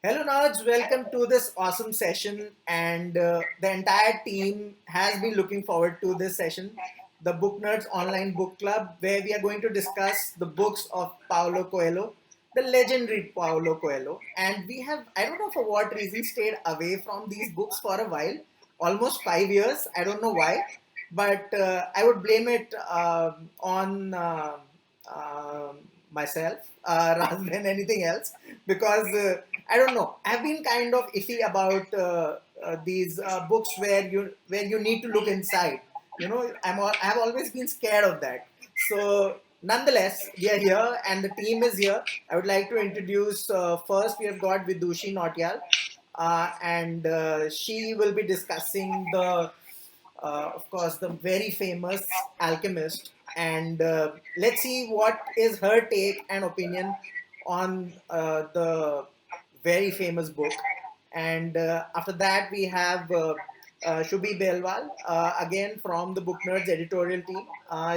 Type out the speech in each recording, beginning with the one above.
Hello, Naj. Welcome to this awesome session. And the entire team has been looking forward to this session, the Booknerds Online Book Club, where we are going to discuss the books of Paulo Coelho, the legendary Paulo Coelho. And we have, I don't know for what reason, stayed away from these books for a while, almost 5 years. I don't know why, but I would blame it on myself rather than anything else because I don't know. I've been kind of iffy about these books where you need to look inside. I've always been scared of that. So nonetheless, we are here and the team is here. I would like to introduce first we have got Vidushi Nautiyal, and she will be discussing of course, the very famous Alchemist. And let's see what is her take and opinion on the very famous book. And after that, we have Shubhi Belwal, again from the Booknerds editorial team.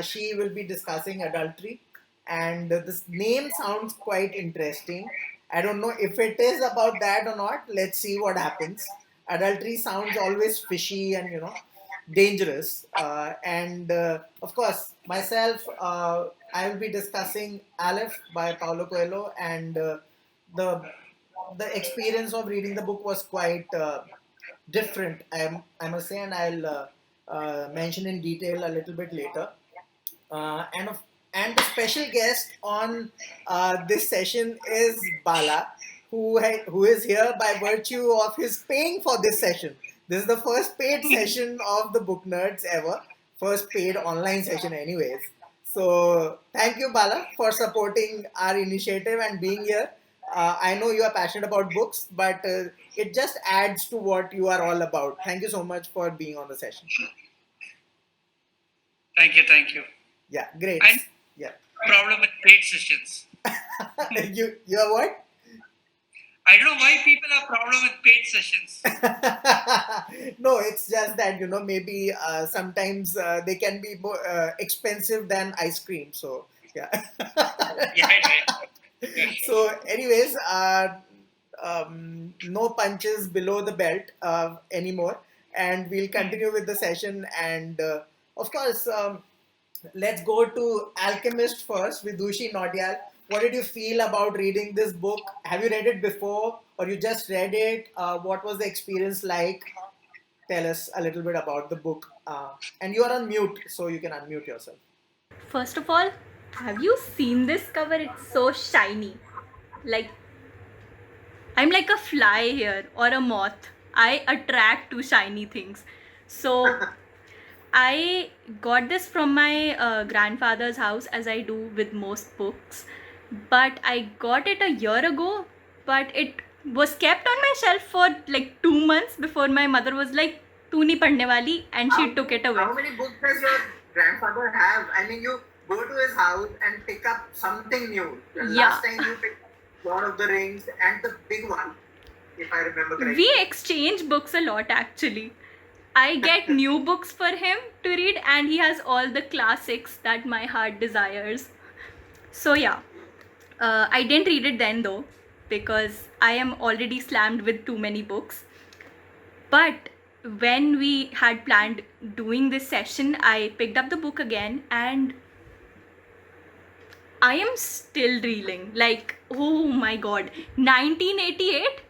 She will be discussing Adultery. And this name sounds quite interesting. I don't know if it is about that or not. Let's see what happens. Adultery sounds always fishy and, dangerous. And of course, myself, I will be discussing Aleph by Paulo Coelho, and the the experience of reading the book was quite different, I must say, and I'll mention in detail a little bit later. And the special guest on this session is Bala, who is here by virtue of his paying for this session. This is the first paid session of the Book Nerds ever, first paid online session, anyways. So thank you, Bala, for supporting our initiative and being here. I know you are passionate about books, but it just adds to what you are all about. Thank you so much for being on the session. Thank you. Yeah, great. And Yeah. problem with paid sessions. You are what? I don't know why people have problem with paid sessions. No, it's just that maybe sometimes they can be more expensive than ice cream. So yeah. Yeah, right. So, anyways, no punches below the belt anymore, and we'll continue with the session. And of course, let's go to Alchemist first with Dushi Nautiyal. What did you feel about reading this book? Have you read it before, or you just read it? What was the experience like? Tell us a little bit about the book. And you are on mute, so you can unmute yourself. First of all, have you seen this cover? It's so shiny. Like, I'm like a fly here or a moth. I attract to shiny things. So, I got this from my grandfather's house, as I do with most books. But I got it a year ago, but it was kept on my shelf for like 2 months before my mother was like, "Tu nahi padne wali," and she took it away. How many books does your grandfather have? I mean, you go to his house and pick up something new. Last time you picked Lord of the Rings and the big one, if I remember correctly. We exchange books a lot actually. I get new books for him to read, and he has all the classics that my heart desires. So yeah, I didn't read it then though, because I am already slammed with too many books. But when we had planned doing this session, I picked up the book again, and I am still reeling. Like, oh my god, 1988?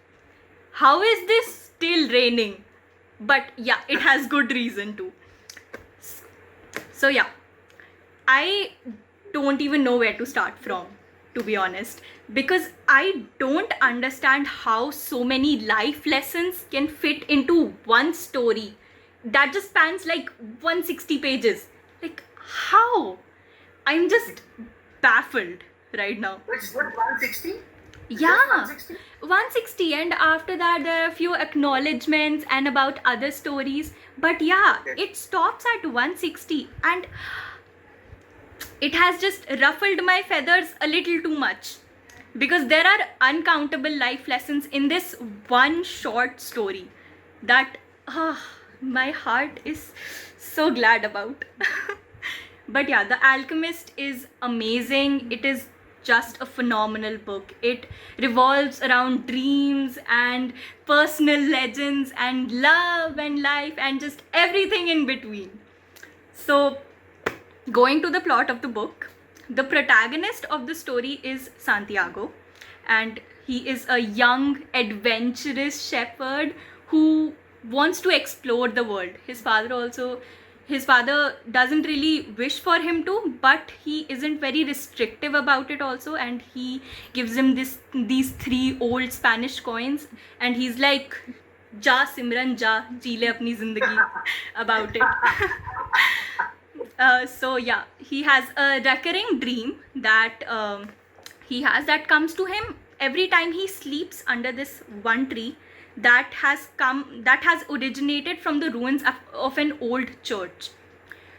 How is this still raining? But yeah, it has good reason to. So yeah, I don't even know where to start from, to be honest, because I don't understand how so many life lessons can fit into one story that just spans like 160 pages. Like, how? I'm just baffled right now. Which what 160? Yeah, 160, and after that there are a few acknowledgements and about other stories, but yeah, it stops at 160, and it has just ruffled my feathers a little too much, because there are uncountable life lessons in this one short story that my heart is so glad about. But yeah, The Alchemist is amazing. It is just a phenomenal book. It revolves around dreams and personal legends and love and life and just everything in between. So, going to the plot of the book, the protagonist of the story is Santiago, and he is a young, adventurous shepherd who wants to explore the world. His father doesn't really wish for him to, but he isn't very restrictive about it also, and he gives him these 3 old Spanish coins, and he's like, "Ja Simran, ja, जी ले अपनी जिंदगी," about it. So yeah, he has a recurring dream that that comes to him every time he sleeps under this one tree that has originated from the ruins of an old church.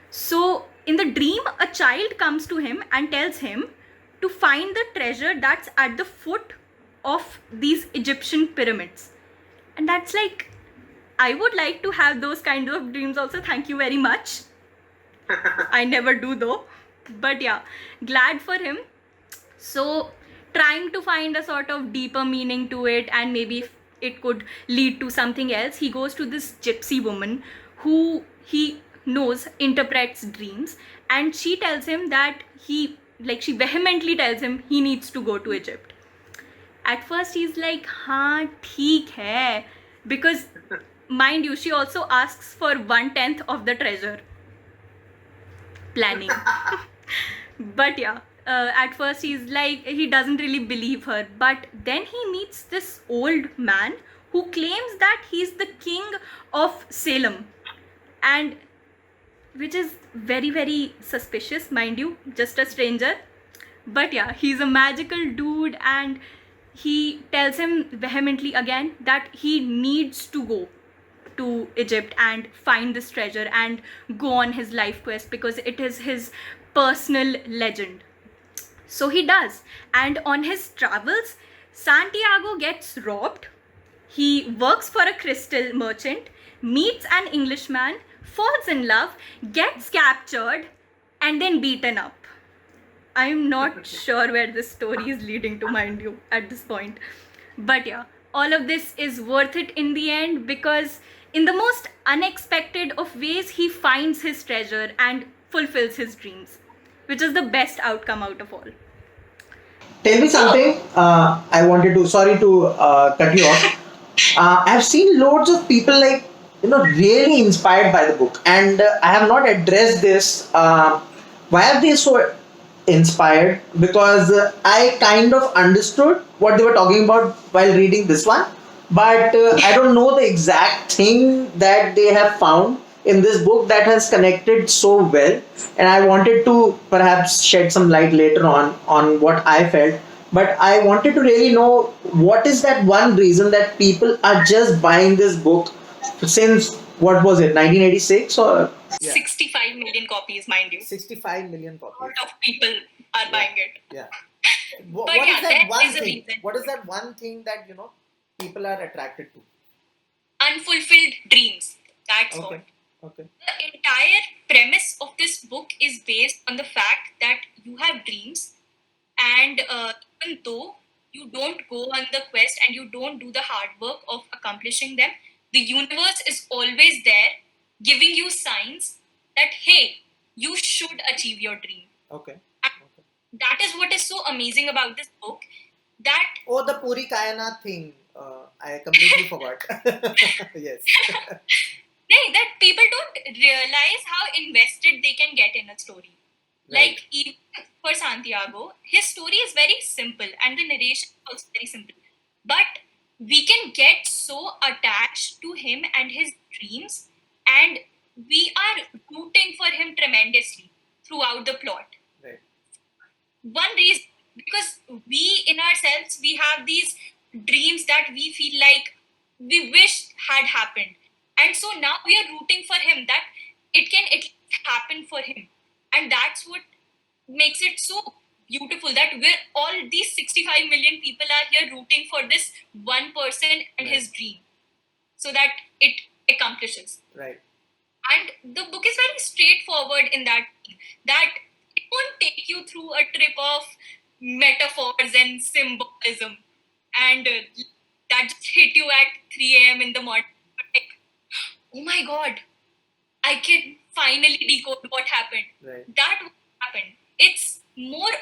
So in the dream, a child comes to him and tells him to find the treasure that's at the foot of these Egyptian pyramids. And that's like, I would like to have those kind of dreams also. Thank you very much. I never do though. But yeah, glad for him. So trying to find a sort of deeper meaning to it, and maybe if it could lead to something else, he goes to this gypsy woman who he knows interprets dreams, and she tells him that she vehemently tells him he needs to go to Egypt. At first he's like, हाँ ठीक है, because mind you, she also asks for 1/10 of the treasure. Planning. But yeah, at first he doesn't really believe her, but then he meets this old man who claims that he's the king of Salem, and which is very, very suspicious, mind you, just a stranger. But yeah, he's a magical dude, and he tells him vehemently again that he needs to go to Egypt and find this treasure and go on his life quest because it is his personal legend. So he does, and on his travels, Santiago gets robbed. He works for a crystal merchant, meets an Englishman, falls in love, gets captured, and then beaten up. I'm not sure where this story is leading to, mind you, at this point. But yeah, all of this is worth it in the end, because in the most unexpected of ways, he finds his treasure and fulfills his dreams, which is the best outcome out of all. Tell me something. I wanted to. Sorry to cut you off. I've seen loads of people really inspired by the book, and I have not addressed this. Why are they so inspired? Because I kind of understood what they were talking about while reading this one, but I don't know the exact thing that they have found in this book that has connected so well, and I wanted to perhaps shed some light later on what I felt. But I wanted to really know, what is that one reason that people are just buying this book since, what was it, 1986 or 65 million copies, mind you. 65 million A copies. lot of people are buying it. Yeah. But yeah, there is a reason. What is that one thing that people are attracted to? Unfulfilled dreams. That's Okay. what. Okay. The entire premise of this book is based on the fact that you have dreams, and even though you don't go on the quest and you don't do the hard work of accomplishing them, the universe is always there giving you signs that, hey, you should achieve your dream. Okay. That is what is so amazing about this book. That Oh, the Puri Kayanat thing. I completely forgot. Yes. that people don't realize how invested they can get in a story. Right. Like, even for Santiago, his story is very simple and the narration is also very simple. But we can get so attached to him and his dreams, and we are rooting for him tremendously throughout the plot. Right. One reason, because we in ourselves, we have these dreams that we feel like we wish had happened. And so now we are rooting for him that it can at least happen for him. And that's what makes it so beautiful, that we're all these 65 million people are here rooting for this one person and his dream, so that it accomplishes. Right. And the book is very straightforward in that it won't take you through a trip of metaphors and symbolism, and that just hit you at 3 a.m. in the morning. Like, oh my god, I can finally decode what happened. Right. That happened. It's more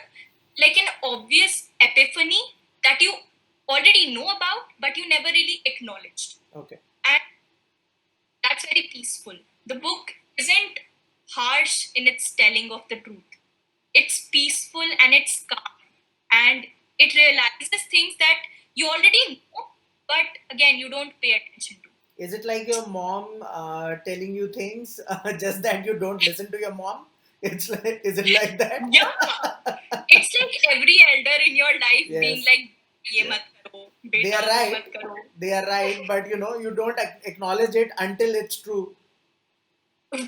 like an obvious epiphany that you already know about, but you never really acknowledged. Okay. And that's very peaceful. The book isn't harsh in its telling of the truth. It's peaceful and it's calm. And it realizes things that you already know, but again, you don't pay attention to. Is it like your mom telling you things, just that you don't listen to your mom? Is it like that? Yeah. It's like every elder in your life being Yes. like, ye Yeah. mat karo, They beta are wo right. mat karo. They are right, but you don't acknowledge it until it's true.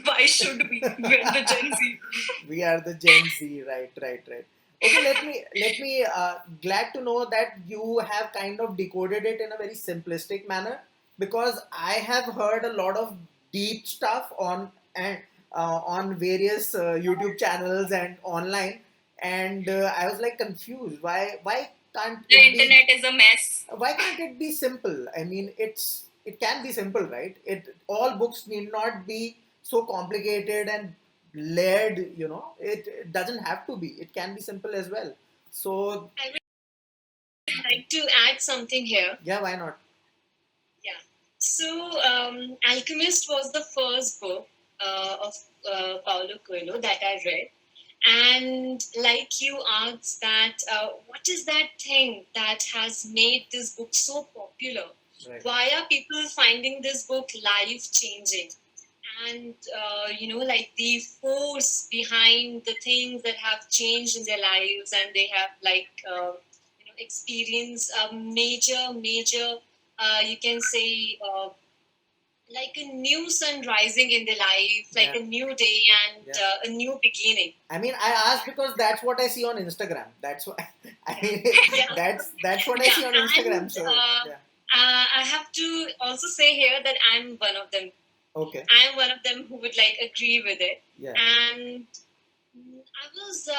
Why should we? We're the Gen Z. We are the Gen Z, right. Okay, let me glad to know that you have kind of decoded it in a very simplistic manner, because I have heard a lot of deep stuff on various YouTube channels and online, and I was like confused. Why can't The it be? internet is a mess. Why can't it be simple? I mean, it can be simple, right? All books need not be so complicated and layered. It doesn't have to be. It can be simple as well. So I would like to add something here. yeah, why not? Yeah. So, Alchemist was the first book of Paulo Coelho that I read. And like you asked that, what is that thing that has made this book so popular? Right. Why are people finding this book life-changing? And, like the force behind the things that have changed in their lives, and they have experienced a major, you can say, like a new sun rising in their life, like Yeah. a new day and Yeah. a new beginning. I mean, I asked because that's what I see on Instagram. That's what I mean. Yeah. That's what I see on Instagram. And, So yeah. I have to also say here that I'm one of them. Okay. I'm one of them who would agree with it. Yeah. And I was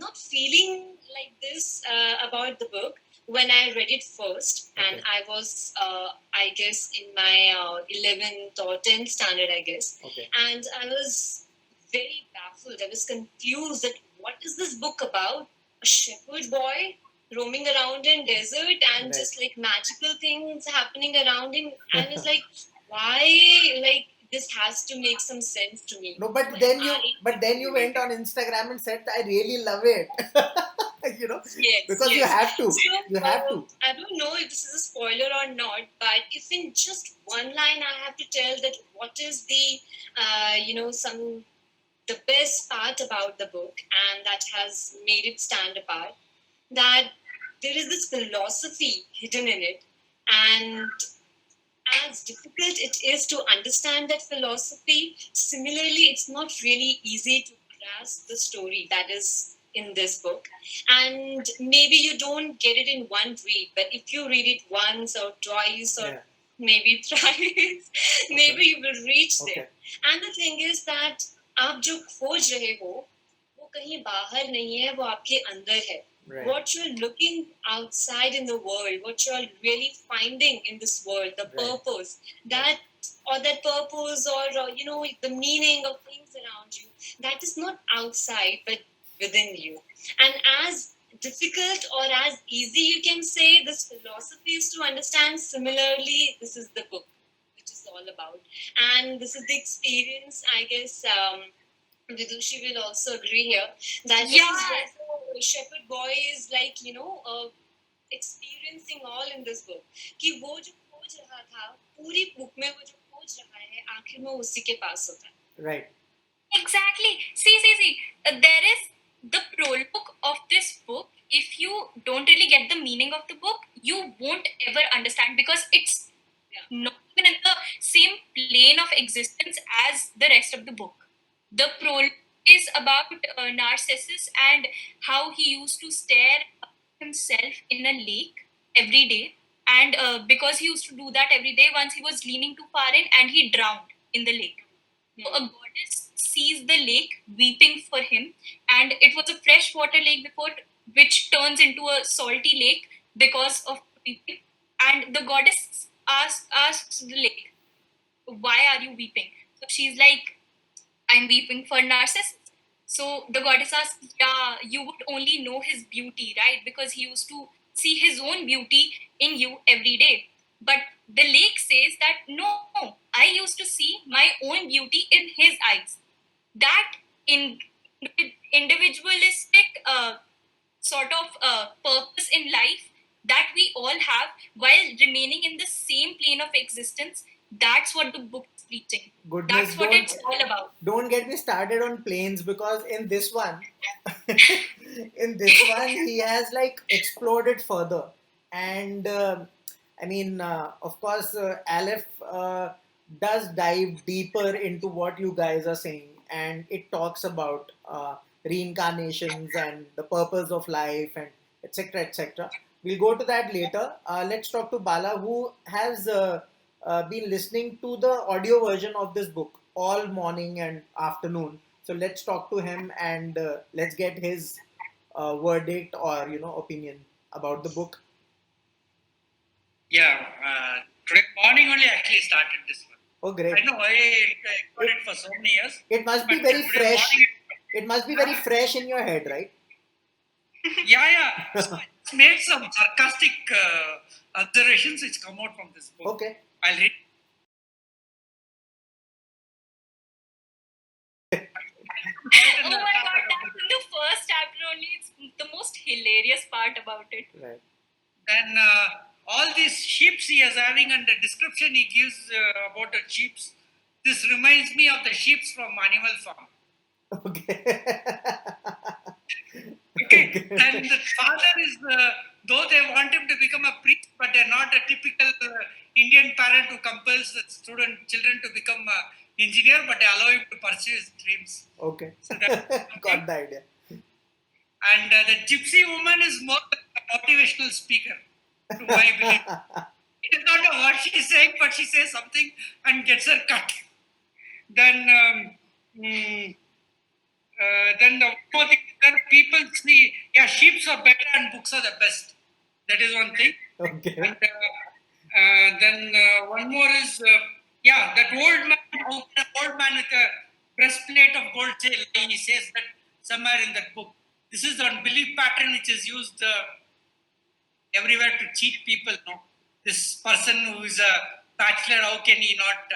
not feeling like this about the book when I read it first, and Okay. I was, I guess, in my 11th or 10th standard, I guess, Okay. and I was very baffled. I was confused that what is this book about? A shepherd boy roaming around in desert and Right. just magical things happening around him. I was like, why this has to make some sense to me. No, but then you went on Instagram and said, I really love it. Yes, Because you yes. have to. So, You have to. I don't know if this is a spoiler or not, but if in just one line I have to tell that what is the, the best part about the book and that has made it stand apart, that there is this philosophy hidden in it, and as difficult it is to understand that philosophy, similarly, it's not really easy to grasp the story that is in this book. And maybe you don't get it in one read, but if you read it once or twice or Yeah. maybe thrice, maybe you will reach Okay. there. And the thing is that आप जो खोज रहे हो वो कहीं बाहर नहीं है, वो आपके अंदर है. Right. What you're looking outside in the world, what you're really finding in this world, the Right. purpose, that purpose or the meaning of things around you, that is not outside but within you. And as difficult or as easy you can say this philosophy is to understand, similarly this is the book which is all about, and this is the experience, I guess. Vidushi will also agree here that this is what the shepherd boy is experiencing all in this book. कि वो जो खोज रहा था पूरी book में वो जो खोज रहा है आखिर में उसी के पास होता है. Right. Exactly. See. There is the prologue of this book. If you don't really get the meaning of the book, you won't ever understand, because it's not even in the same plane of existence as the rest of the book. The prologue is about Narcissus and how he used to stare at himself in a lake every day. And because he used to do that every day, once he was leaning too far in and he drowned in the lake. So a goddess sees the lake weeping for him, and it was a freshwater lake before which turns into a salty lake because of weeping. And the goddess asks the lake, "Why are you weeping?" So she's like, "I'm weeping for Narcissus." So the goddess asks, "Yeah, you would only know his beauty, right? Because he used to see his own beauty in you every day." But the lake says that no, I used to see my own beauty in his eyes. That in individualistic sort of purpose in life that we all have while remaining in the same plane of existence, that's what the book is preaching. Goodness, That's what it's all about. don't get me started on planes, because in this one, he has like exploded further. And I mean, of course, Aleph does dive deeper into what you guys are saying, and it talks about reincarnations and the purpose of life, and etc. etc. We'll go to that later. Let's talk to Bala, who has been listening to the audio version of this book all morning and afternoon. So let's talk to him, and let's get his verdict or opinion about the book. Yeah, today morning only I actually started this one. Oh, great! I know I got it for so many years. It must be but very today fresh. morning It must be very fresh in your head, right? Yeah. So it's made some sarcastic observations which come out from this book. Okay. I'll read. Oh my god, that's in the first chapter only. It's the most hilarious part about it. Right. Then all these sheep he is having, and the description he gives about the sheep. This reminds me of the sheep from Animal Farm. Okay. Okay. And the father is, though they want him to become a priest, but they're not a typical Indian parent who compels the children to become an engineer, but they allow him to pursue his dreams. Okay. So that, Got the idea. And the gypsy woman is more like a motivational speaker, to my belief. It is not know what she is saying, but she says something and gets her cut. Then then the more thing is that people see, yeah, sheep are better and books are the best. That is one thing. Okay. And then one more is, that old man with a breastplate of gold say, he says that somewhere in that book. This is the belief pattern which is used everywhere to cheat people. No, this person who is a bachelor, how can he not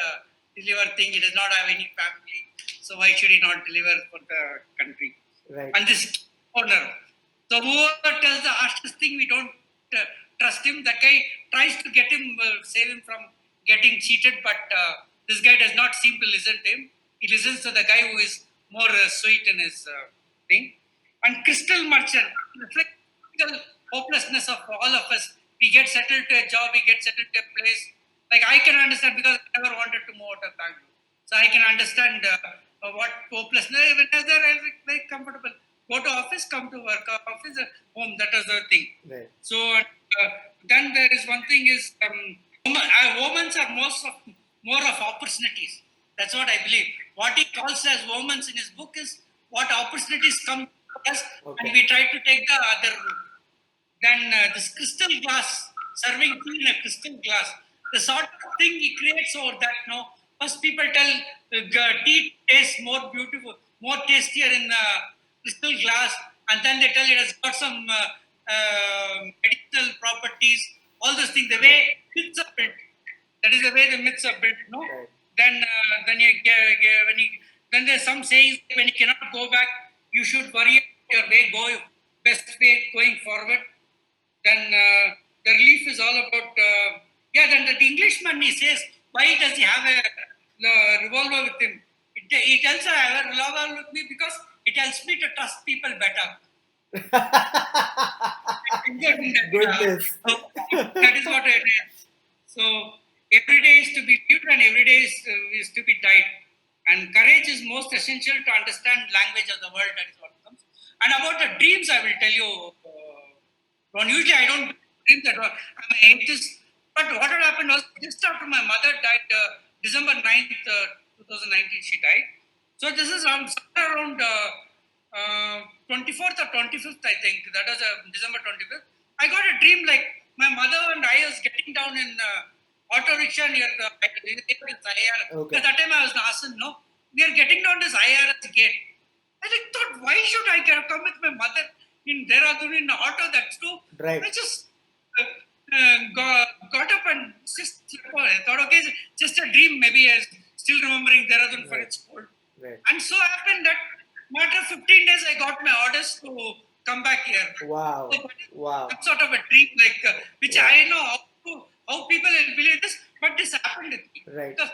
deliver thing? He does not have any family, so why should he not deliver for the country? Right. And this owner. So whoever tells the harshest thing, we don't trust him. That guy tries to get him, save him from getting cheated, but this guy does not seem to listen to him. He listens to the guy who is more sweet in his thing. And crystal merchant reflects the hopelessness of all of us. We get settled to a job, we get settled to a place. Like I can understand, because I never wanted to move out of Bangalore. So I can understand what hopelessness. When I was there, I was very comfortable. Go to office, come to work, office, home. That was the thing. Right. So then there is one thing is women are more of opportunities. That's what I believe. What he calls as women in his book is what opportunities come to us, Okay. and we try to take the other route. Then this crystal glass, serving tea in a crystal glass, the sort of thing he creates over that. No, first people tell tea tastes more beautiful, more tastier in crystal glass, and then they tell it has got some medicinal properties. All those things, the way myths are built. That is the way the myths are built. No, Right. Then then there's some sayings when you cannot go back, you should worry about your best way going forward. Then the relief is all about then the Englishman, he says, why does he have a revolver with him? He tells I have a revolver with me because it helps me to trust people better. Goodness. That is what it is. So every day is to be lived and every day is to be died. And courage is most essential to understand language of the world. That is what comes. And about the dreams, I will tell you. Usually I don't dream that I'm an atheist. But what had happened was just after my mother died, December 9th, 2019, she died. So this is somewhere around 24th or 25th, I think. That was December 25th. I got a dream like my mother and I was getting down in auto rickshaw near this IR. Okay. At that time I was in Asan, no? We are getting down this IRS gate. I thought, why should I come with my mother in Dehradun in an auto? That's too. Right. I just got up and just slept on. I thought, okay, it's just a dream. Maybe I was still remembering Dehradun for Right. its cold. Right. And so happened that matter of 15 days, I got my orders to come back here. Wow. So, Wow. some sort of a dream, like which Wow. I know how people will believe this, but this happened with me. Right. Because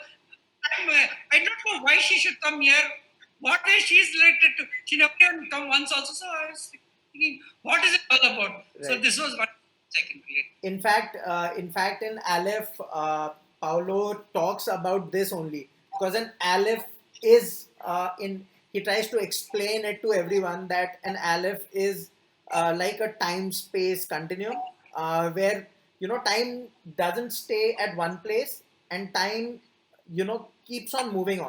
I don't know why she should come here. What way she is related to? She never even come once also. So I was thinking, what is it all about? So Right. this was what I can relate. In fact, in Aleph, Paulo talks about this only because an Aleph is he tries to explain it to everyone that an Aleph is like a time-space continuum where time doesn't stay at one place and time keeps on moving.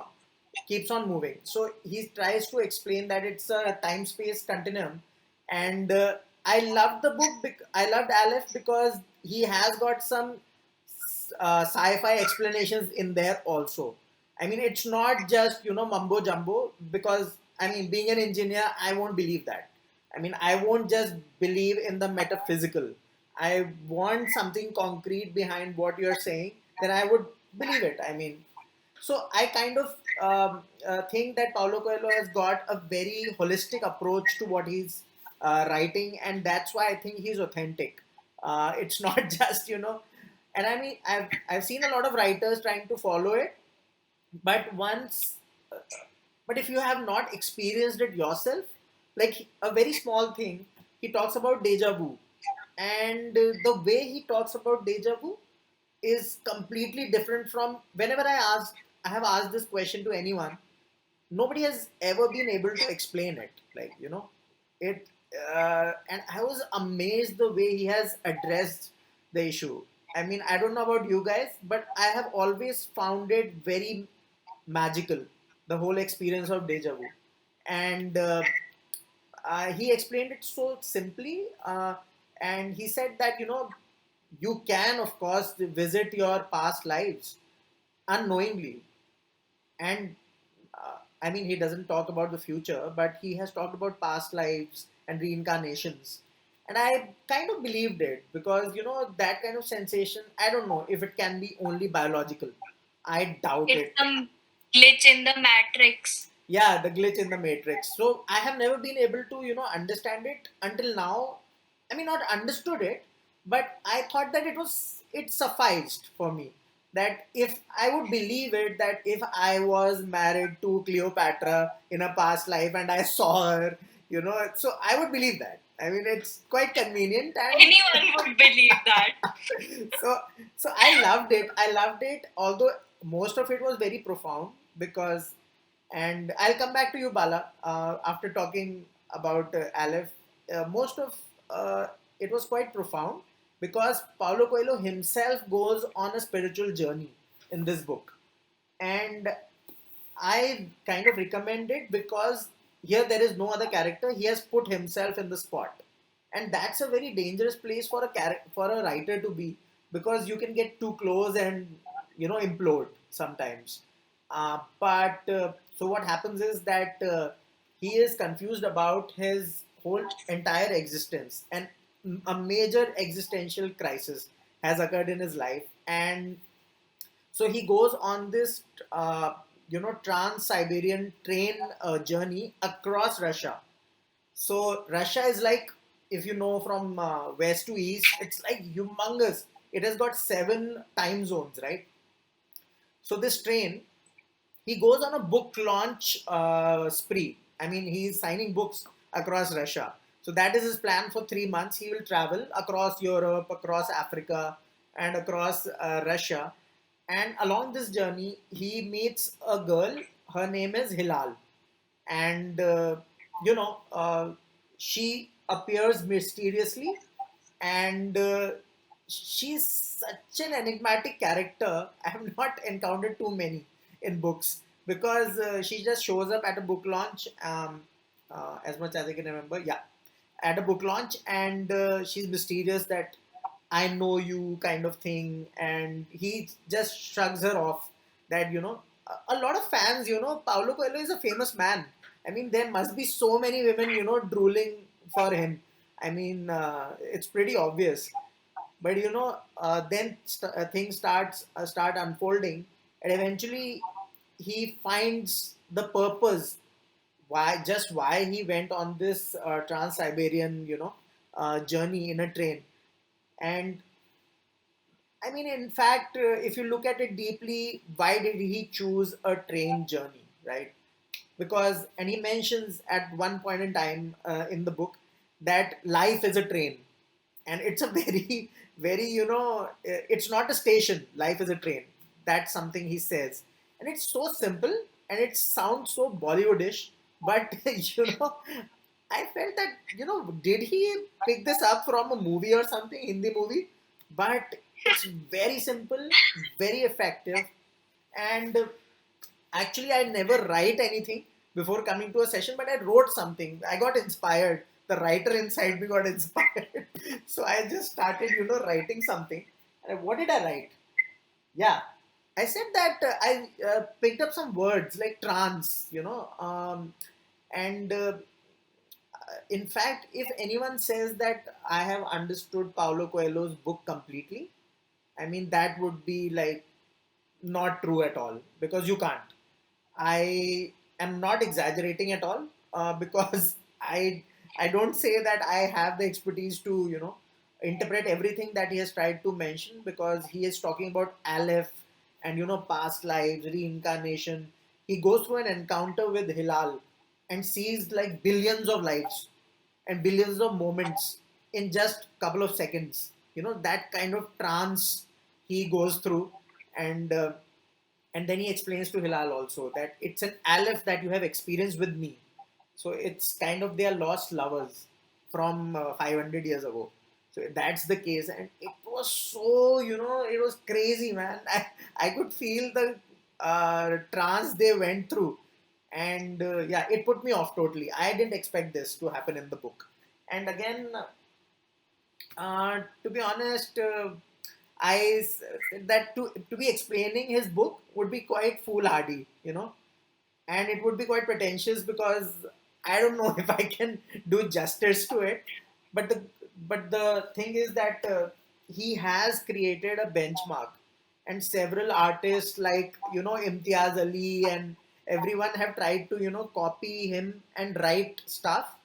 So he tries to explain that it's a time-space continuum, and I loved the book. I loved Aleph because he has got some sci-fi explanations in there also. I mean, it's not just mumbo jumbo because I mean, being an engineer, I won't believe that. I mean, I won't just believe in the metaphysical. I want something concrete behind what you're saying. Then I would believe it. I mean, so I kind of think that Paulo Coelho has got a very holistic approach to what he's writing, and that's why I think he's authentic. It's not just and I mean I've seen a lot of writers trying to follow it, but but if you have not experienced it yourself, like a very small thing, he talks about deja vu, and the way he talks about deja vu is completely different from whenever I have asked this question to anyone. Nobody has ever been able to explain it. Like it, and I was amazed the way he has addressed the issue. I mean, I don't know about you guys, but I have always found it very magical, the whole experience of deja vu, and he explained it so simply, and he said that you can of course visit your past lives unknowingly, and I mean he doesn't talk about the future, but he has talked about past lives and reincarnations, and I kind of believed it because that kind of sensation, I don't know if it can be only biological. I doubt It's it. some glitch in the matrix. Yeah, the glitch in the matrix. So I have never been able to understand it until now. I mean, not understood it, but I thought that it sufficed for me that if I would believe it, that if I was married to Cleopatra in a past life and I saw her, so I would believe that. I mean, it's quite convenient, and Anyone would believe that. so I loved it. I loved it, although most of it was very profound because, and I'll come back to you, Bala, after talking about Aleph. Most of it was quite profound because Paulo Coelho himself goes on a spiritual journey in this book, and I kind of recommend it because here there is no other character. He has put himself in the spot, and that's a very dangerous place for for a writer to be because you can get too close and implode sometimes. But so what happens is that he is confused about his whole entire existence, and a major existential crisis has occurred in his life, and so he goes on this, trans-Siberian train journey across Russia. So Russia is like, if you know from west to east, it's like humongous. It has got 7 time zones, right? So this train, he goes on a book launch spree. I mean, he's signing books across Russia. So that is his plan for 3 months. He will travel across Europe, across Africa, and across Russia. And along this journey, he meets a girl. Her name is Hilal, and you know, she appears mysteriously, and she's such an enigmatic character. I have not encountered too many in books because she just shows up at a book launch. as much as I can remember. Yeah, at a book launch, and she's mysterious that I know you kind of thing, and he just shrugs her off. That a lot of fans, Paulo Coelho is a famous man. I mean, there must be so many women, drooling for him. I mean, it's pretty obvious. But then things start unfolding, and eventually he finds the purpose why he went on this trans-Siberian journey in a train. And I mean, in fact, if you look at it deeply, why did he choose a train journey, right? Because, and he mentions at one point in time in the book that life is a train, and it's a very, very, it's not a station. Life is a train. That's something he says, and it's so simple, and it sounds so Bollywoodish, but I felt that did he pick this up from a movie or something, Hindi movie? But it's very simple, very effective, and actually, I never write anything before coming to a session, but I wrote something. I got inspired. The writer inside me got inspired. So I just started, writing something. And what did I write? Yeah. I said that I picked up some words like trance, and in fact, if anyone says that I have understood Paulo Coelho's book completely, I mean, that would be like not true at all, because you can't. I am not exaggerating at all, because I don't say that I have the expertise to interpret everything that he has tried to mention, because he is talking about Aleph and past lives, reincarnation. He goes through an encounter with Hilal and sees like billions of lives and billions of moments in just couple of seconds. That kind of trance he goes through, and and then he explains to Hilal also that it's an Aleph that you have experienced with me. So it's kind of they are lost lovers from 500 years ago. So that's the case, and it was so it was crazy, man. I could feel the trance they went through, and yeah, it put me off totally. I didn't expect this to happen in the book, and again, to be honest, that to be explaining his book would be quite foolhardy, and it would be quite pretentious, because I don't know if I can do justice to it. But the thing is that he has created a benchmark, and several artists like Imtiaz Ali and everyone have tried to copy him and write stuff,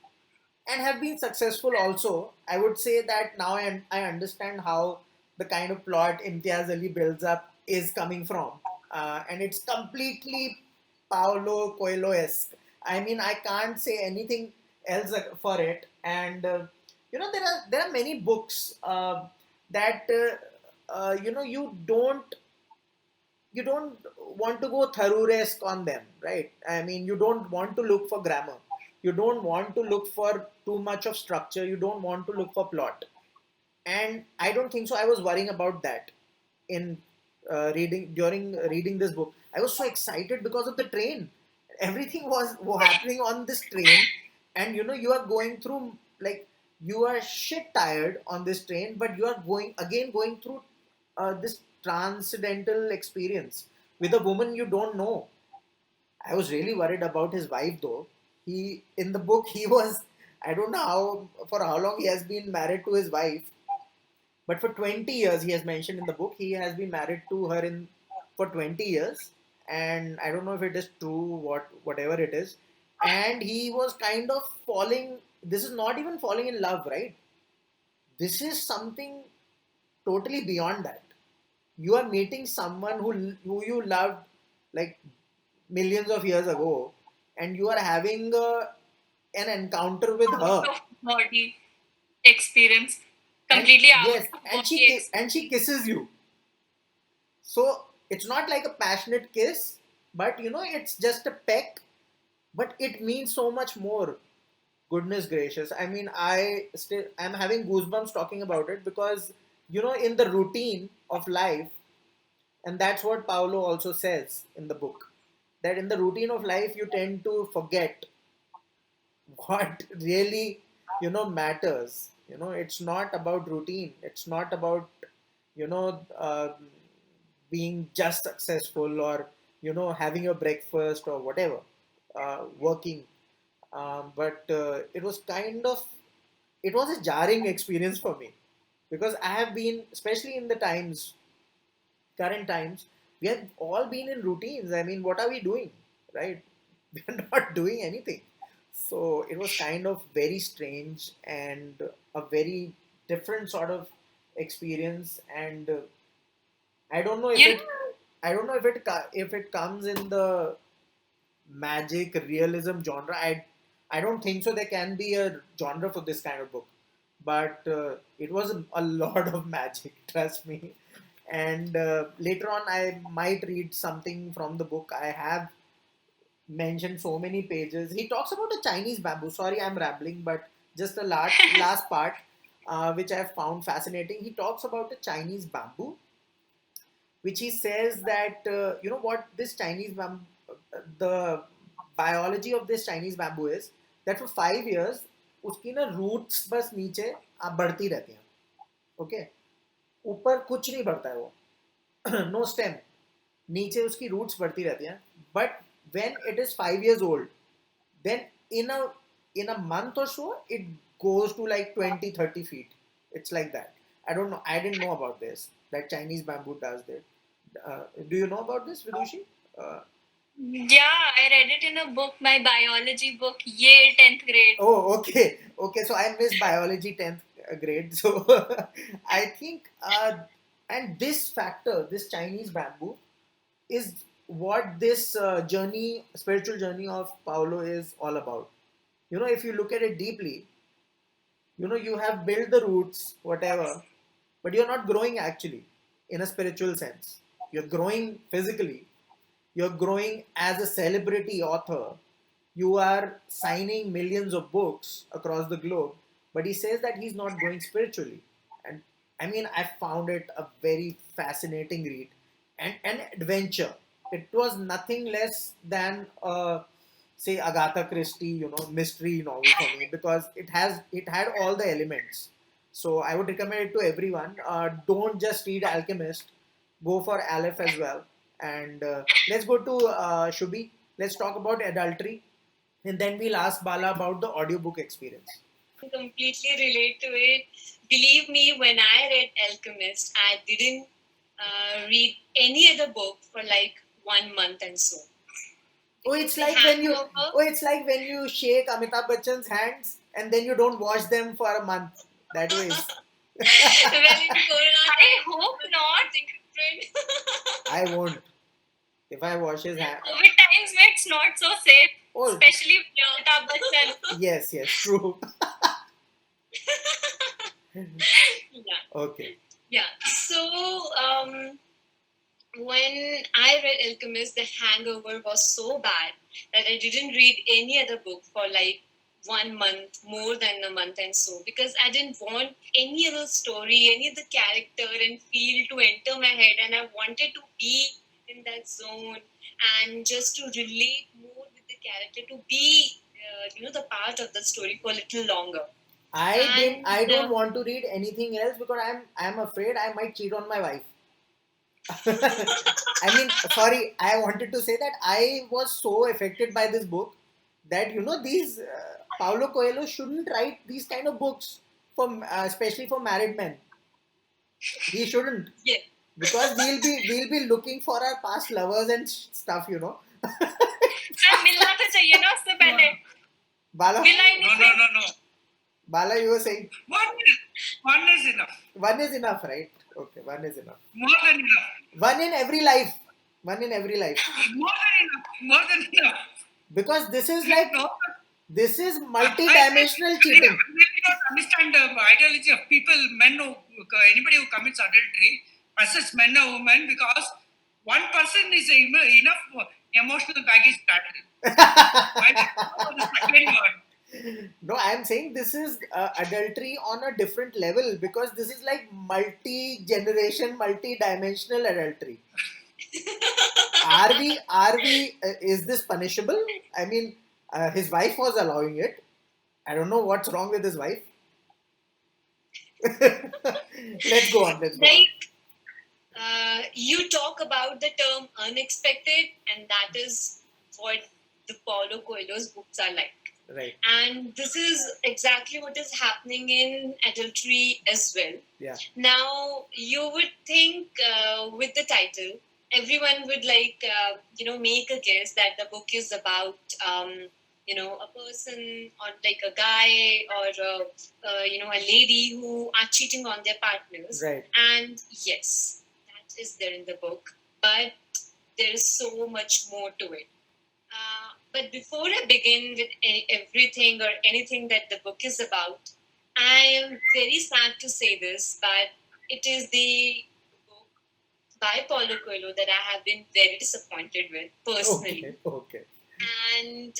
and have been successful also. I would say that now I understand how the kind of plot Imtiaz Ali builds up is coming from. And it's completely Paulo Coelho-esque. I mean, I can't say anything else for it. And, there are many books that, you don't want to go Tharoor-esque on them, right? I mean, you don't want to look for grammar. You don't want to look for too much of structure. You don't want to look for plot. And I don't think so. I was worrying about that in during reading this book. I was so excited because of the train. Everything was happening on this train, and you are going through, like, you are shit tired on this train, but you are going through this transcendental experience with a woman you don't know. I was really worried about his wife, though. In the book, he was, I don't know for how long he has been married to his wife, but for 20 years, he has mentioned in the book, he has been married to her for 20 years. And I don't know if it is true, whatever it is. And he was kind of this is not even falling in love, right? This is something totally beyond that. You are meeting someone who you loved like millions of years ago, and you are having an encounter with her. Body experience, And completely out yes, of and body she kisses you. So it's not like a passionate kiss, but it's just a peck, but it means so much more. Goodness gracious. I mean, I'm having goosebumps talking about it, because in the routine of life, and that's what Paulo also says in the book, that in the routine of life you tend to forget what really, matters. It's not about routine. It's not about, you know, being just successful, or, having your breakfast or whatever, working. But it was a jarring experience for me, because I have been, especially in the current times, we have all been in routines. I mean, what are we doing, right? We're not doing anything. So it was kind of very strange and a very different sort of experience. And I don't know if You it, know, if it comes in the magic realism genre. I don't think so. There can be a genre for this kind of book, but it was a lot of magic. Trust me. And later on, I might read something from the book. I have mentioned so many pages. He talks about a Chinese bamboo. Sorry, I'm rambling, but just the last part, which I have found fascinating. He talks about a Chinese bamboo, which he says that what this Chinese bamboo, the biology of this Chinese bamboo is that for 5 years उसकी ना roots बस नीचे बढ़ती रहती हैं, okay, ऊपर कुछ नहीं बढ़ता है वो, नो स्टेम, नीचे उसकी रूट्स बढ़ती रहती हैं. But when it is 5 years old, then in a month or so it goes to like 20-30 feet. It's like that. I don't know, I didn't know about this, that Chinese bamboo does that. Do you know about this, Vidushi? uh, Yeah, I read it in a book, my biology book, yay, 10th grade. oh, okay, so I missed biology 10th grade. So I think and this factor, this Chinese bamboo, is what this spiritual journey of Paulo is all about. If you look at it deeply, you have built the roots, whatever, but you're not growing actually in a spiritual sense. You're growing physically, you're growing as a celebrity author, you are signing millions of books across the globe, but he says that he's not growing spiritually. And I mean, I found it a very fascinating read and an adventure. It was nothing less than say Agatha Christie, mystery novel for me, because it had all the elements. So I would recommend it to everyone. Don't just read Alchemist, go for Aleph as well. And let's go to Shubhi. Let's talk about Adultery, and then we'll ask Bala about the audiobook experience. Completely relate to it. Believe me, when I read Alchemist, I didn't read any other book for like 1 month and so. Oh, it's like when you shake Amitabh Bachchan's hands and then you don't wash them for a month. That way. Well, in Corona, I hope not. I won't. If I wash his hand. COVID times where it's not so safe, Oh, especially with Amitabh Bachchan. yes, true. Yeah. Okay. Yeah. So, when I read Alchemist, the hangover was so bad that I didn't read any other book for like 1 month, more than a month and so, because I didn't want any other story, any other character and feel to enter my head, and I wanted to be in that zone and just to relate more with the character, to be the part of the story for a little longer. I don't want to read anything else because I'm afraid I might cheat on my wife. I mean, sorry, I wanted to say that I was so affected by this book that these Paulo Coelho shouldn't write these kind of books for especially for married men. He shouldn't. Yeah. Because we'll be looking for our past lovers and stuff. मिलना तो चाहिए ना उससे पहले. Bala. No. Bala, you were saying One is enough. one is enough, right? Okay, one is enough. More than enough. One in every life. One in every life. More than enough. Because this is No. this is multi-dimensional cheating. You don't understand the ideology of people, anybody who commits adultery, versus men or women, because one person is enough emotional baggage to handle. The second one. No, I'm saying this is adultery on a different level, because this is like multi-generation, multi-dimensional adultery. Are we? Is this punishable? I mean, his wife was allowing it. I don't know what's wrong with his wife. Let's go on. Let's go on. Like, you talk about the term unexpected, and that is what the Paulo Coelho's books are like. Right. And this is exactly what is happening in Adultery as well. Yeah. Now, you would think with the title, everyone would make a guess that the book is about, a person or like a guy or, a lady who are cheating on their partners. Right. And yes, that is there in the book. But there is so much more to it. But before I begin with everything or anything that the book is about, I am very sad to say this, but it is the book by Paulo Coelho that I have been very disappointed with personally. Okay. And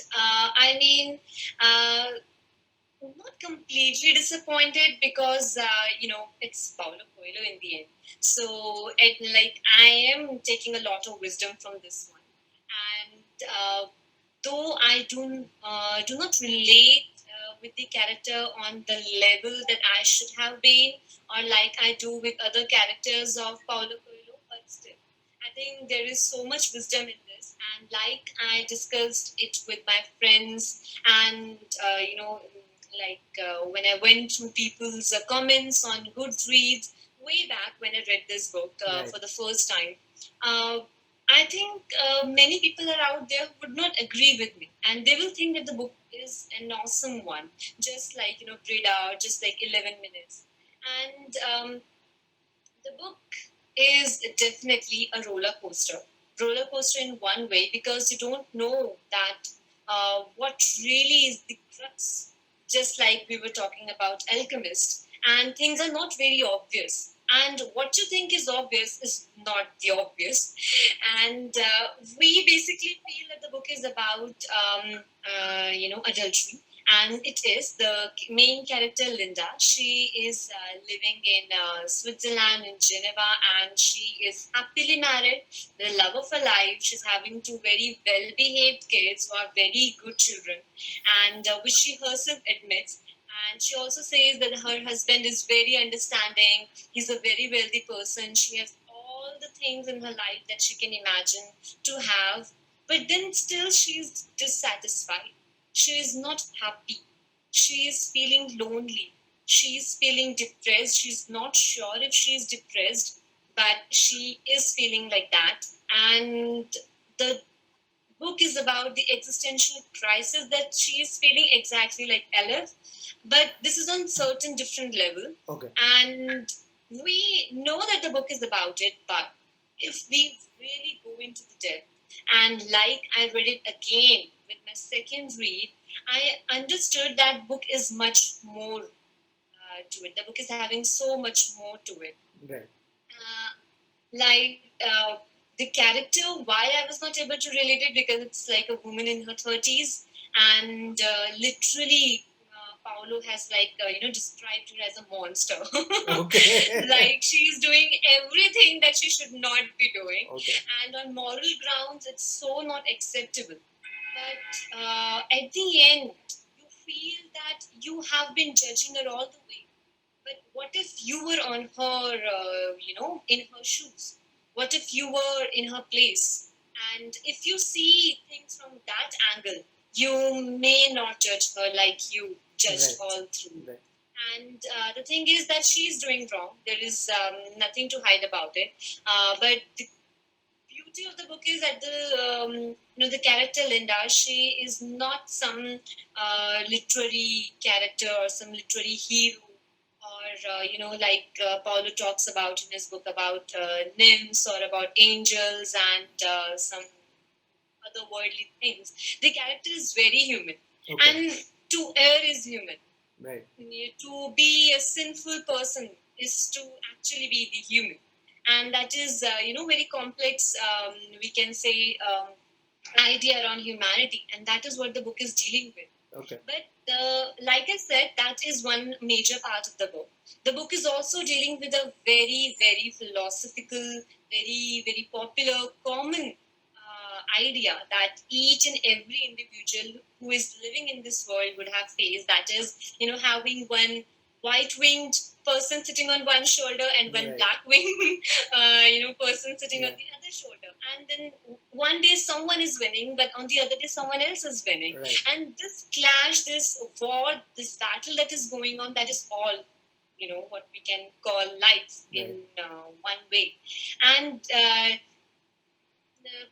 not completely disappointed because it's Paulo Coelho in the end. So I am taking a lot of wisdom from this one, and though I do not relate with the character on the level that I should have been, or like I do with other characters of Paulo Coelho, but still, I think there is so much wisdom in this, and like I discussed it with my friends, and when I went through people's comments on Goodreads way back when I read this book Right. for the first time. I think many people are out there who would not agree with me, and they will think that the book is an awesome one, just like Brida, just like 11 minutes. And the book is definitely a roller coaster. Roller coaster in one way because you don't know that what really is the crux. Just like we were talking about Alchemist, and things are not very obvious. And what you think is obvious is not the obvious. And we basically feel that the book is about, adultery. And it is the main character, Linda. She is living in Switzerland, in Geneva, and she is happily married, the love of her life. She's having two very well behaved kids who are very good children, and which she herself admits. And she also says that her husband is very understanding. He's a very wealthy person. She has all the things in her life that she can imagine to have, but then still she's dissatisfied. She is not happy. She is feeling lonely. She is feeling depressed. She's not sure if she is depressed, but she is feeling like that. And the book is about the existential crisis that she is feeling exactly like Aleph, but this is on certain different level. Okay. And we know that the book is about it, but if we really go into the depth, and like I read it again with my second read, I understood that book is much more to it. The book is having so much more to it. Right. Like the character, why I was not able to relate it, because it's like a woman in her 30s, and literally Paulo has described her as a monster. Okay. Like she's doing everything that she should not be doing, Okay. and on moral grounds it's so not acceptable. But at the end, you feel that you have been judging her all the way. But what if you were on her, in her shoes? What if you were in her place? And if you see things from that angle, you may not judge her like you judged Right. all through. Right. And the thing is that she's doing wrong. There is nothing to hide about it. But the beauty of the book is that the character Linda, she is not some literary character or some literary hero, or Paulo talks about in his book about nymphs or about angels and some other worldly things. The character is very human, Okay. and to err is human. Right. To be a sinful person is to actually be the human, and that is very complex. We can say idea around humanity, and that is what the book is dealing with. Okay. But like I said, that is one major part of the book. The book is also dealing with a very, very philosophical, very, very popular, common idea that each and every individual who is living in this world would have faced. That is, having one white-winged person sitting on one shoulder and one Right. black-winged, person sitting on Yeah. the other shoulder. And then one day someone is winning, but on the other day someone else is winning. Right. And this clash, this war, this battle that is going on, that is all, what we can call life in one way. And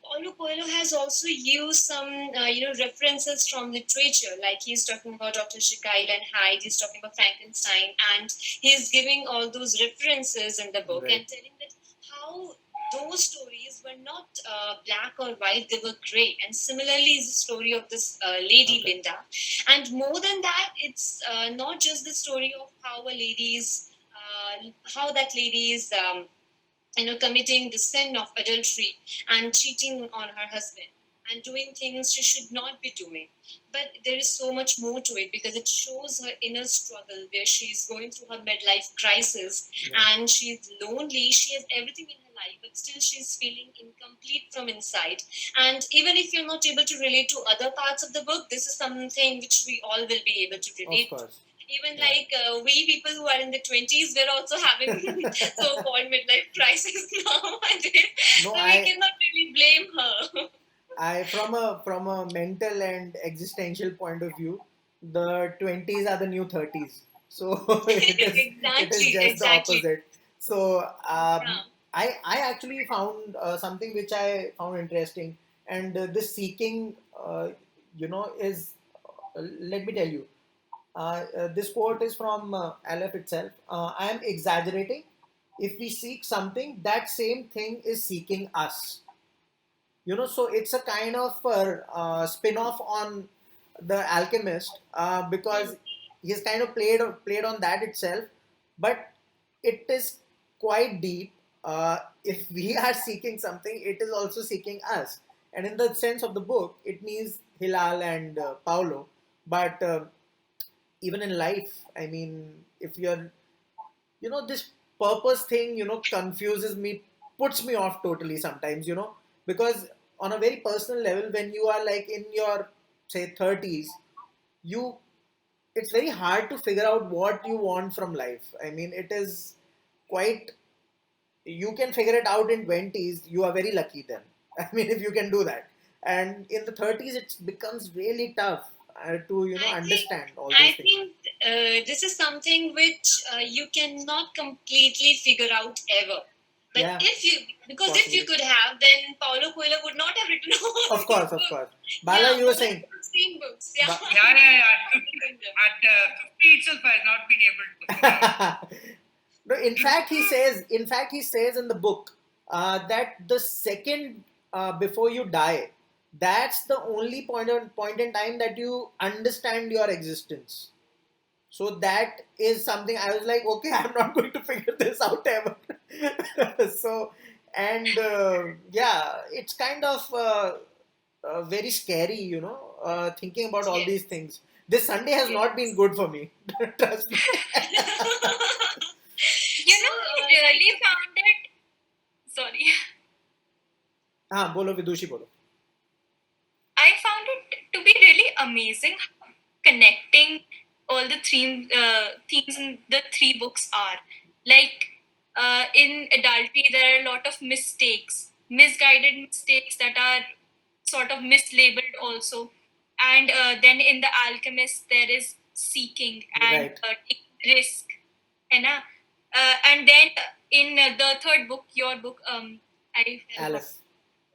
Paulo Coelho has also used some, references from literature. Like he's talking about Dr. Jekyll and Hyde. He's talking about Frankenstein, and he's giving all those references in the book Right. and telling that how those stories were not black or white; they were gray. And similarly, is the story of this lady Okay. Linda. And more than that, it's not just the story of how that lady is. Committing the sin of adultery and cheating on her husband and doing things she should not be doing. But there is so much more to it because it shows her inner struggle where she's going through her midlife crisis and she's lonely. She has everything in her life, but still she's feeling incomplete from inside. And even if you're not able to relate to other parts of the book, this is something which we all will be able to Of relate to. course. Even Yeah. like we people who are in the 20s, we're also having so-called midlife crisis nowadays. No, So we cannot really blame her. from a mental and existential point of view, the 20s are the new 30s. So it is just the Exactly. opposite. So Yeah. I actually found something which I found interesting, and this seeking, is let me tell you. This quote is from Aleph itself. I am exaggerating. If we seek something, that same thing is seeking us. So it's a kind of spin-off on the Alchemist, because he's kind of played on that itself, but it is quite deep. If we are seeking something, it is also seeking us, and in the sense of the book, it means Hilal and Paulo. But even in life, I mean, if you're, this purpose thing, confuses me, puts me off totally sometimes, because on a very personal level, when you are like in your, say, 30s, you it's very hard to figure out what you want from life. I mean, it is quite, you can figure it out in 20s, you are very lucky then. I mean, if you can do that. And in the 30s, it becomes really tough to, I think understand all I these things. think this is something which you cannot completely figure out ever. But Yeah, because if possibly. you could have, then Paulo Coelho would not have written all Of these course, of books. course. Bala, Yeah, you were more than saying. 16 books. Yeah. Ba- Yeah. At 50 itself, I have not been able to figure out. No, in fact, he says in the book that the second before you die, that's the only point in time that you understand your existence. So that is something I was like, okay, I'm not going to figure this out ever. So, and yeah, it's kind of very scary, thinking about all these Yes. things. This Sunday has not been Yes. good for me. Trust me. I really found it. Sorry. Bolo Vidushi bolo. I found it to be really amazing how connecting all the themes in the three books are. Like in Adultery, there are a lot of misguided mistakes that are sort of mislabeled also. And then in The Alchemist, there is seeking and Right. taking risk. And then in the third book, your book, I forgot Aleph.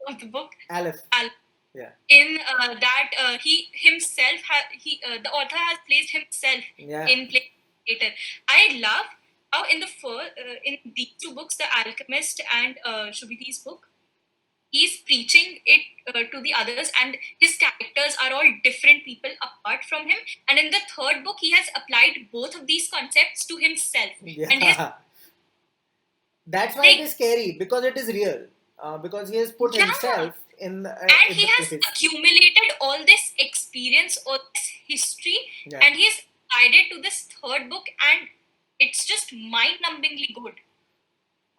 of the book. Aleph. Aleph. Yeah. In that he himself the author has placed himself Yeah. in place later. I love how in in these two books, The Alchemist and Shubhiti's book, he's preaching it to the others, and his characters are all different people apart from him. And in the third book, he has applied both of these concepts to himself. And his Yeah. That's why it is scary, because it is real. Because he has put himself in and he the has place. accumulated all this experience, all this history, Yeah. and he's guided to this third book, and it's just mind-numbingly good.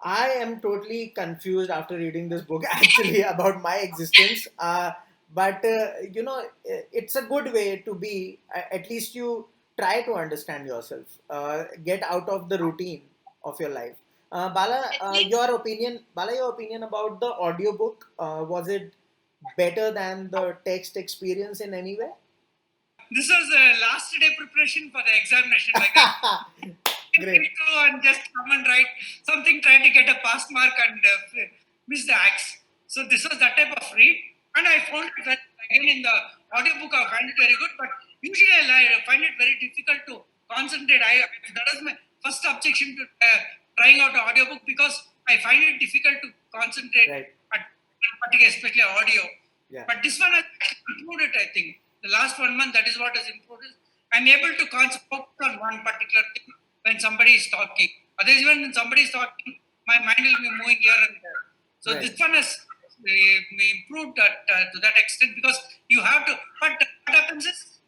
I am totally confused after reading this book actually about my existence. But it's a good way to be. At least you try to understand yourself, get out of the routine of your life. Bala, At least Your opinion about the audiobook, was it better than the text experience in any way? This was the last day preparation for the examination. Like Great. and just come and write something, trying to get a pass mark and miss the axe. So this was that type of read, and I found it very, again in the audiobook. I find it very good, but usually I find it very difficult to concentrate. That was my first objection to trying out the audiobook, because I find it difficult to concentrate Right. at particular, especially audio. Yeah. But this one has improved it. I think the last 1 month, that is what has improved. I'm able to concentrate on one particular thing when somebody is talking. Otherwise, even when somebody is talking, my mind will be moving here and there. So Right. this one has improved to that extent, because you have to. But what happens is,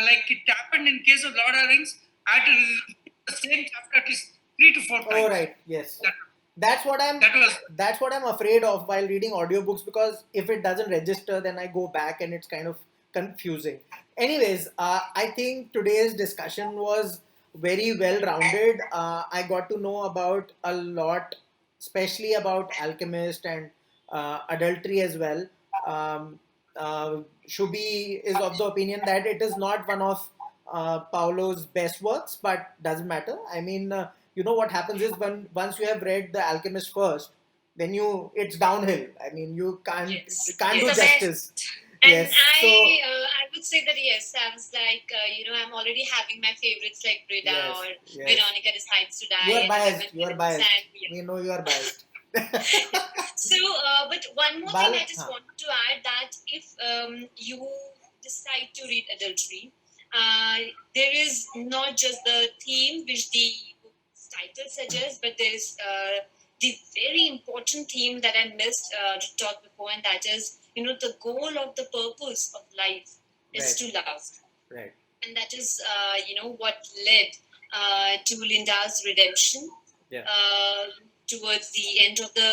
like it happened in case of Lord of the Rings, I had to read the same chapter at least 3 to 4 times. Oh, right. Yes. That's what I'm afraid of while reading audiobooks, because if it doesn't register, then I go back and it's kind of confusing. Anyways, I think today's discussion was very well rounded. I got to know about a lot, especially about Alchemist and Adultery as well. Um, Shubi is of the opinion that it is not one of Paulo's best works, but doesn't matter. I mean, what happens is, when once you have read The Alchemist first, then it's downhill. I mean, you can't yes, can't it's do the justice. best. And Yes. So I would say that yes, I was like, I'm already having my favorites like Brida yes, or yes. Veronica Decides to Die. You are and biased. 11 You are Minutes biased. and, yeah. We know you are biased. So, but one more Bal- thing I just huh. wanted to add, that if you decide to read Adultery, there is not just the theme which the book's title suggests, but there is the very important theme that I missed to talk before, and that is, the goal of the purpose of life is Right. to love. Right. And that is, what led to Linda's redemption Yeah. towards the end of the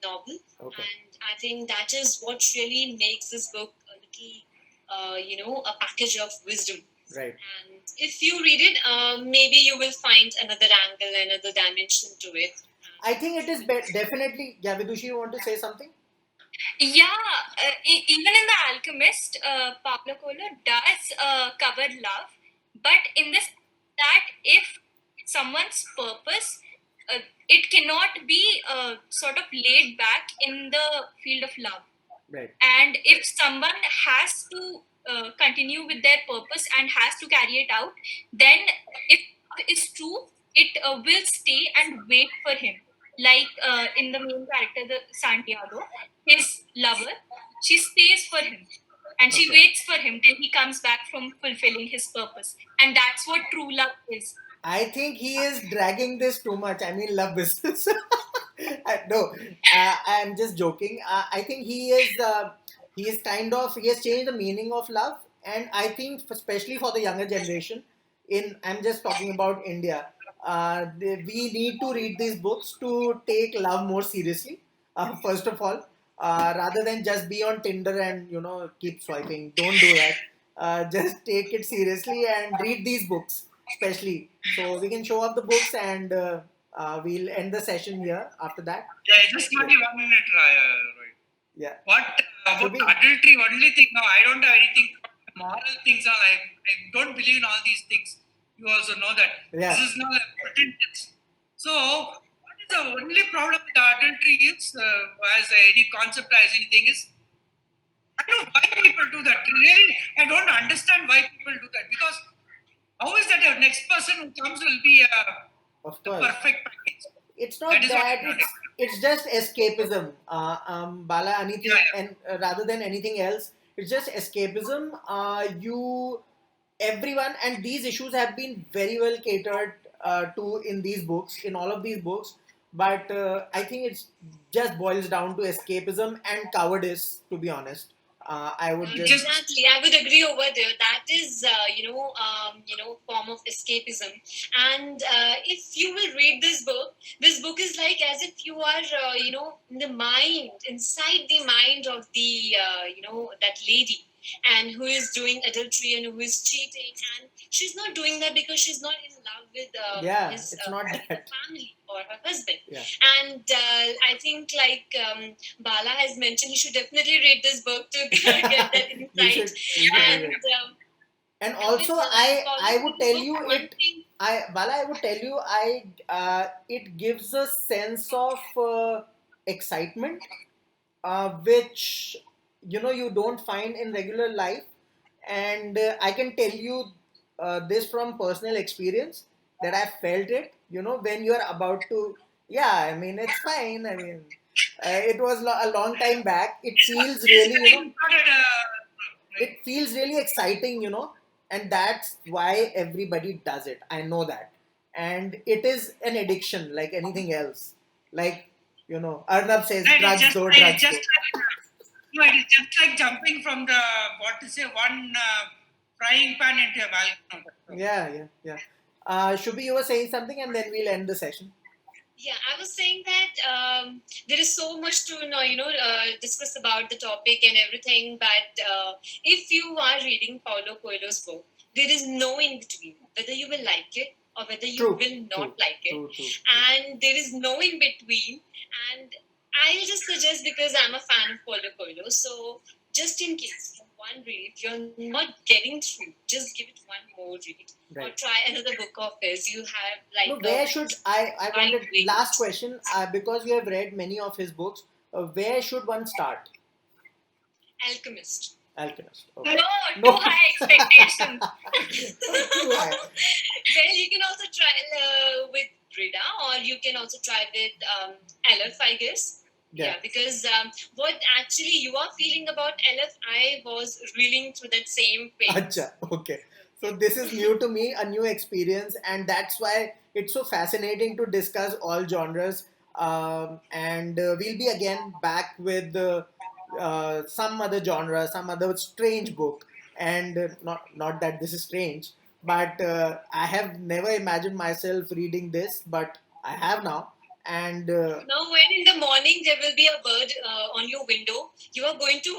novel. Okay. And I think that is what really makes this book a little, a package of wisdom. Right. And if you read it, maybe you will find another angle, another dimension to it. I think it is definitely. Yeah, Vidushi, you want to say something? Yeah, even in The Alchemist, Paulo Coelho does cover love, but in this, that if someone's purpose, it cannot be sort of laid back in the field of love. Right. And if someone has to continue with their purpose and has to carry it out, then if it's true, it will stay and wait for him. Like in the main character, the Santiago, his lover, she stays for him and she Okay. waits for him till he comes back from fulfilling his purpose. And that's what true love is. I think he is dragging this too much. I mean, love business. No, I'm just joking. I think he is he has changed the meaning of love, and I think especially for the younger generation, I'm just talking about India. We need to read these books to take love more seriously. First of all, rather than just be on Tinder and keep swiping. Don't do that. Just take it seriously and read these books, especially. So we can show up the books, and we'll end the session here after that. Yeah, just only 1 minute, right? Yeah. What about Should we- adultery? Only thing. No, I don't have anything. Moral things. All I don't believe in all these things. You also know that. Yeah. This is not a pretentious. So, what is the only problem with adultery is, as any conceptualizing thing is, I don't know why people do that. Really, I don't understand why people do that. Because how is that the next person who comes will be Of the course. perfect package? It's not That is what that. I'm not It's just escapism. Bala, anything, Yeah. and rather than anything else, it's just escapism. Everyone, and these issues have been very well catered to in these books, in all of these books. But I think it's just boils down to escapism and cowardice, to be honest. I would just Exactly, I would agree over there. That is, form of escapism. And if you will read this book is like as if you are, in the mind, inside the mind of the, that lady, and who is doing adultery and who is cheating, and she's not doing that because she's not in love with yeah, his it's not that. family or her husband. Yeah. And I think, like Bala has mentioned, he should definitely read this book to get that You insight. should And read it. And with also, I would tell book, you one it. thing, I would tell you, it gives a sense of excitement, which you don't find in regular life. And I can tell you this from personal experience that I felt it. When you are about to, yeah, I mean it's fine. I mean, it was a long time back. It feels This really, guy started, it feels really exciting, and that's why everybody does it. I know that. And it is an addiction like anything else. Like, Arnab says, right, drugs go, it's drugs just go. like, no, it is just like jumping from the one frying pan into a volcano. Yeah. Shubhi, you were saying something and then we'll end the session. yeah, I was saying that there is so much to discuss about the topic and everything. But if you are reading Paulo Coelho's book, there is no in between. Whether you will like it or whether you True, will not like it, True. and there is no in between. And I'll just suggest, because I'm a fan of Paulo Coelho, so just in case you one read, if you're not getting through, just give it one more read or Right. try another book of his. You have No, like where a should I wide wanted range. last question, because you have read many of his books. Where should one start? Alchemist. Alchemist. No, Okay. too No. high expectations. Too high. Well, you can also try with Brida, or you can also try with Aleph, I guess. Yeah, because what actually you are feeling about Aleph, I was reeling through that same phase. Acha, okay. So this is new to me, a new experience, and that's why it's so fascinating to discuss all genres. And we'll be again back with some other genre, some other strange book. And not that this is strange, but I have never imagined myself reading this, but I have now. And Now, when in the morning there will be a bird on your window, you are going to,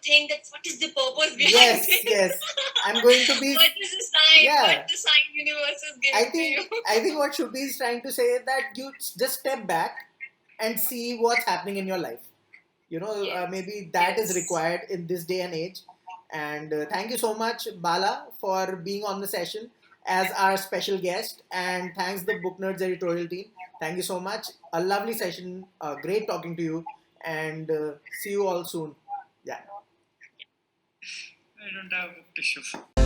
think that what is the purpose behind it? yes, I'm going to be. What is the sign? Yeah. What the sign universe is giving to you? I think what Shubhi is trying to say is that you just step back and see what's happening in your life. Yes. Maybe that is Yes. required in this day and age. And thank you so much, Bala, for being on the session as our special guest. And thanks the Booknerds editorial team. Thank you so much. A lovely session. Great talking to you. And see you all soon. Yeah. I don't have a book to show.